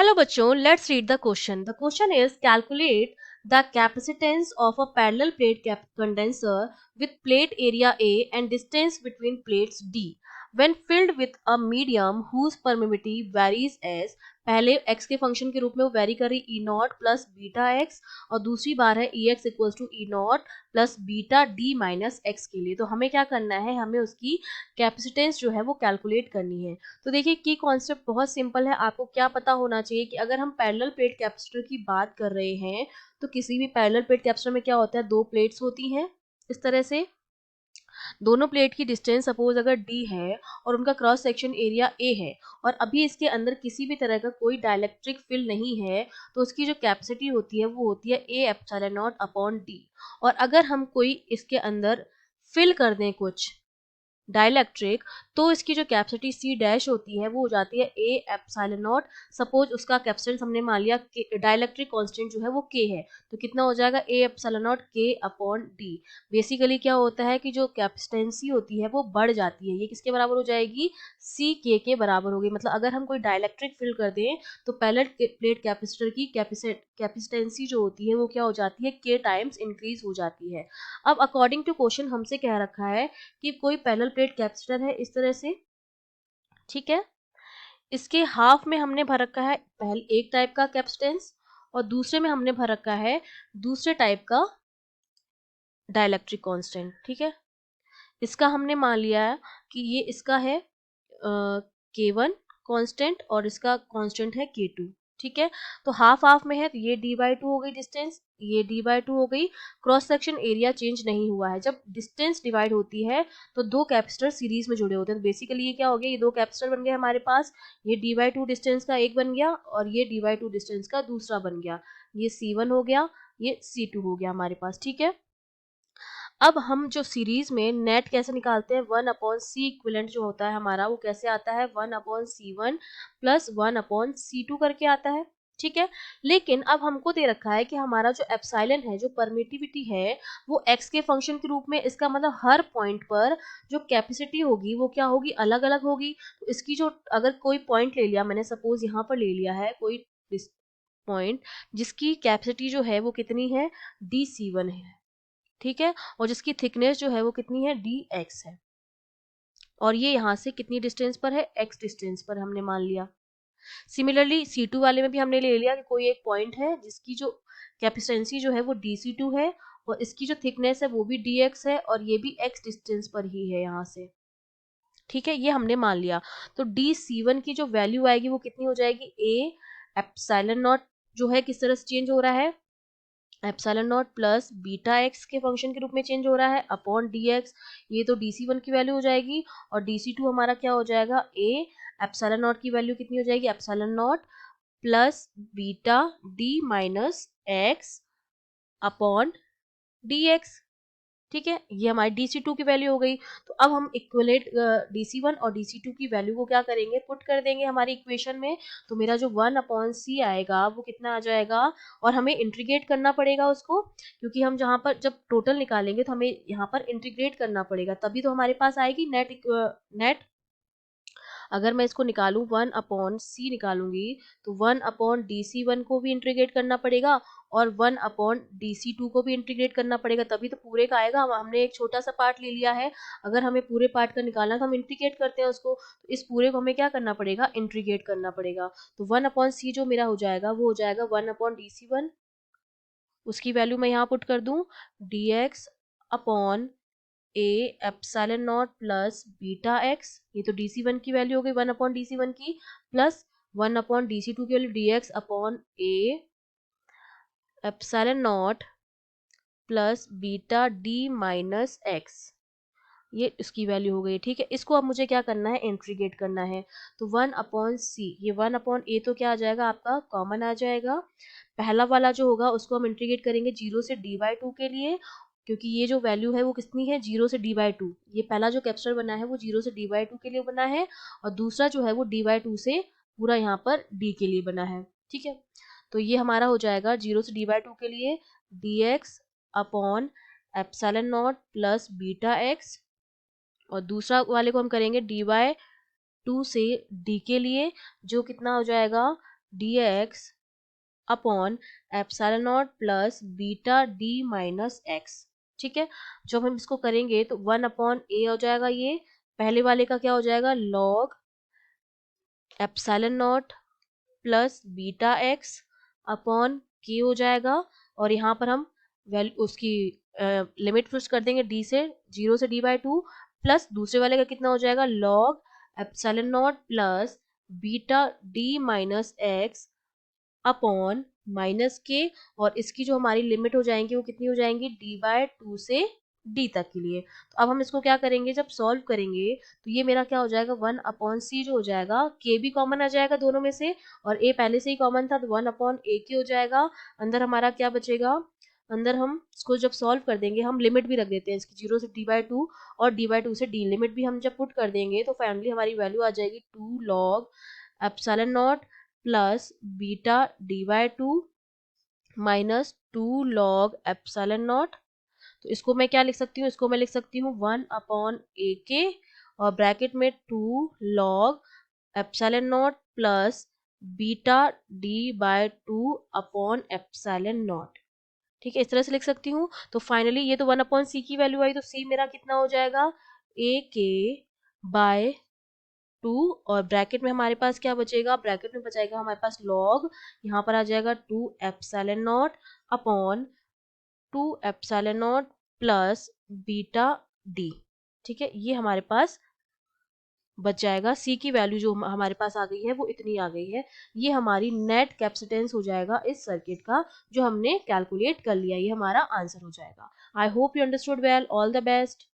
Hello बच्चों, let's read the question. The question is calculate the capacitance of a parallel plate condenser with plate area A and distance between plates D when filled with a medium whose permeability varies as पहले x के function के रूप में वो vary कर रही e naught plus beta x और दूसरी बार है e x equal to e naught plus beta d minus x के लिए। तो हमें क्या करना है, हमें उसकी कैपेसिटेंस जो है वो कैलकुलेट करनी है। तो देखिए की कॉन्सेप्ट बहुत सिंपल है। आपको क्या पता होना चाहिए कि अगर हम पैरेलल प्लेट कैपेसिटर की बात कर रहे हैं तो किसी भी पैरेलल प्लेट कैपेसिटर में क्या होता है, दो प्लेट्स होती हैं इस तरह से। दोनों प्लेट की डिस्टेंस सपोज अगर डी है और उनका क्रॉस सेक्शन एरिया ए है और अभी इसके अंदर किसी भी तरह का कोई डाइलेक्ट्रिक फिल नहीं है तो उसकी जो कैपेसिटी होती है वो होती है A epsilon not upon D. और अगर हम कोई इसके अंदर फिल कर दें कुछ डाइलेक्ट्रिक तो इसकी जो कैपेसिटी सी डैश होती है वो हो जाती है ए एप्सिलॉन नॉट। सपोज उसका कैपेसिटेंस हमने मान लिया डाइलेक्ट्रिक कांस्टेंट जो है वो के है, तो कितना हो जाएगा ए एप्सिलॉन नॉट के अपॉन डी। बेसिकली क्या होता है कि जो कैपेसिटेंसी होती है वो बढ़ जाती है, ये किसके बराबर हो जाएगी, सी के बराबर होगी। मतलब अगर हम कोई डाइलेक्ट्रिक फिल कर दें तो पैरेलल प्लेट कैपेसिटर की कैपेसिटेंसी जो होती है वो क्या हो जाती है, के टाइम्स इंक्रीज हो जाती है। अब अकॉर्डिंग टू क्वेश्चन हमसे कह रखा है कि कोई पैरेलल प्लेट कैपेसिटर है इस तरह से, ठीक है। इसके हाफ में हमने भर रखा है पहले एक टाइप का कैपेसिटेंस और दूसरे में हमने भर रखा है दूसरे टाइप का डाइलेक्ट्रिक कांस्टेंट, ठीक है। इसका हमने मान लिया है कि ये इसका है K1 कांस्टेंट और इसका कांस्टेंट है K2, ठीक है। तो हाफ हाफ में है तो ये d/2 हो गई डिस्टेंस, ये d/2 हो गई। क्रॉस सेक्शन एरिया चेंज नहीं हुआ है। जब डिस्टेंस डिवाइड होती है तो दो कैपेसिटर सीरीज में जुड़े होते हैं। तो बेसिकली ये क्या हो गया, ये दो कैपेसिटर बन गए हमारे पास, ये d/2 डिस्टेंस का एक बन गया और ये d/2 डिस्टेंस का दूसरा बन गया। ये C1 हो गया, ये C2 हो गया हमारे पास, ठीक है। अब हम जो सीरीज में नेट कैसे निकालते हैं, 1/c इक्विवेलेंट जो होता है हमारा वो कैसे आता है, 1/c1 प्लस 1/c2 करके आता है, ठीक है। लेकिन अब हमको दे रखा है कि हमारा जो एप्सिलॉन है, जो परमिटिविटी है वो x के फंक्शन के रूप में, इसका मतलब हर पॉइंट पर जो कैपेसिटी होगी वो क्या होगी, अलग अलग होगी। तो इसकी जो अगर कोई पॉइंट ले लिया मैंने, सपोज यहाँ पर ले लिया है कोई पॉइंट जिसकी कैपेसिटी जो है वो कितनी है, dc1 है, ठीक है। और जिसकी थिकनेस जो है वो कितनी है, dx है। और ये यहाँ से कितनी डिस्टेंस पर है, x डिस्टेंस पर हमने मान लिया। सिमिलरली C2 वाले में भी हमने ले लिया कि कोई एक पॉइंट है जिसकी जो कैपेसिटेंसी जो है वो dc2 है और इसकी जो थिकनेस है वो भी dx है और ये भी x डिस्टेंस पर ही है यहाँ से, ठीक है। ये हमने मान लिया। तो dc1 की जो वैल्यू आएगी वो कितनी हो जाएगी, a एप्सिलॉन नॉट जो है किस तरह से चेंज हो रहा है, epsilon not plus beta x के फंक्शन के रूप में चेंज हो रहा है अपॉन डी एक्स। ये तो dc1 की वैल्यू हो जाएगी और dc2 हमारा क्या हो जाएगा, ए एप्सिलॉन नॉट की वैल्यू कितनी हो जाएगी, epsilon not plus beta d minus x upon D x, ठीक है। ये हमारी dc2 की वैल्यू हो गई। तो अब हम इक्वलेट dc1 और dc2 की वैल्यू को क्या करेंगे, पुट कर देंगे हमारी इक्वेशन में। तो मेरा जो 1/c आएगा वो कितना आ जाएगा, और हमें इंटीग्रेट करना पड़ेगा उसको, क्योंकि हम जहाँ पर जब टोटल निकालेंगे तो हमें यहाँ पर इंटीग्रेट करना पड़ेगा, तभी तो हमारे पास आएगी नेट। अगर मैं इसको निकालूं 1/c निकालूंगी तो 1/dc1 को भी इंटीग्रेट करना पड़ेगा और 1/dc2 को भी इंटीग्रेट करना पड़ेगा, तभी तो पूरे का आएगा। हमने एक छोटा सा पार्ट ले लिया है, अगर हमें पूरे पार्ट का निकालना तो हम इंटीग्रेट करते हैं उसको, तो इस पूरे को हमें क्या करना पड़ेगा, इंटीग्रेट करना पड़ेगा। तो 1/c जो मेरा हो जाएगा वो हो जाएगा 1/dc1, उसकी वैल्यू मैं यहाँ पुट कर दूं, dx upon A epsilon not plus beta x, ये तो dc1 की वैल्यू हो गई 1/dc1 की, प्लस 1/dc2 की value dx upon A epsilon not plus beta d minus x, ये इसकी वैल्यू हो गई, ठीक है। इसको अब मुझे क्या करना है, इंटीग्रेट करना है। तो 1/c, ये 1/a तो क्या आ जाएगा आपका, कॉमन आ जाएगा। पहला वाला जो होगा उसको हम इंटीग्रेट करेंगे 0 से d/2 के लिए, क्योंकि ये जो वैल्यू है वो कितनी है, 0 से d/2। ये पहला जो कैप्चर बना है वो 0 से d/2 के लिए बना है और दूसरा जो है वो d/2 से पूरा यहाँ पर d के लिए बना है, ठीक है। तो ये हमारा हो जाएगा 0 से d/2 के लिए dx upon epsilon not plus beta x, और दूसरा वाले को हम करेंगे dy2 से d के लिए, जो कितना हो जाएगा dx upon epsilon not plus beta d minus x. ठीक है, जब हम इसको करेंगे तो 1 अपॉन ए हो जाएगा, ये पहले वाले का क्या हो जाएगा log epsilon not plus beta x upon के हो जाएगा, और यहाँ पर हम वैल्यू उसकी लिमिट पुश कर देंगे डी से 0 से d/2, प्लस दूसरे वाले का कितना हो जाएगा log epsilon not plus beta d minus x upon minus के, और इसकी जो हमारी लिमिट हो जाएंगी वो कितनी हो जाएंगी d/2 से d तक के लिए। तो अब हम इसको क्या करेंगे, जब सॉल्व करेंगे तो ये मेरा क्या हो जाएगा 1/c जो हो जाएगा, k भी कॉमन आ जाएगा दोनों में से, और a पहले से ही कॉमन था तो 1/ak हो जाएगा। अंदर हमारा क्या बचेगा, अंदर हम इसको जब सॉल्व कर देंगे, हम लिमिट भी रख देते हैं इसकी 0 से d/2, और d/2 से d लिमिट भी हम जब पुट कर देंगे तो फाइनली हमारी वैल्यू आ जाएगी 2 log epsilon not plus beta d/2 minus 2 log epsilon not. तो इसको मैं क्या लिख सकती हूँ, इसको मैं लिख सकती हूँ 1/ak और ब्रैकेट में 2 log epsilon not plus beta d/2 upon epsilon not. ठीक है, इस तरह से लिख सकती हूँ। तो फाइनली ये तो 1/c की वैल्यू आई, तो c मेरा कितना हो जाएगा ak/2, और ब्रैकेट में हमारे पास क्या बचेगा, ब्रैकेट में बचाएगा हमारे पास लॉग, यहाँ पर आ जाएगा 2 epsilon not upon 2 epsilon not plus beta D. ठीक है, ये हमारे पास बच जाएगा, सी की वैल्यू जो हमारे पास आ गई है वो इतनी आ गई है। ये हमारी नेट कैपेसिटेंस हो जाएगा इस सर्किट का, जो हमने कैलकुलेट कर लिया, ये हमारा आंसर हो जाएगा। I hope you understood well, all the best.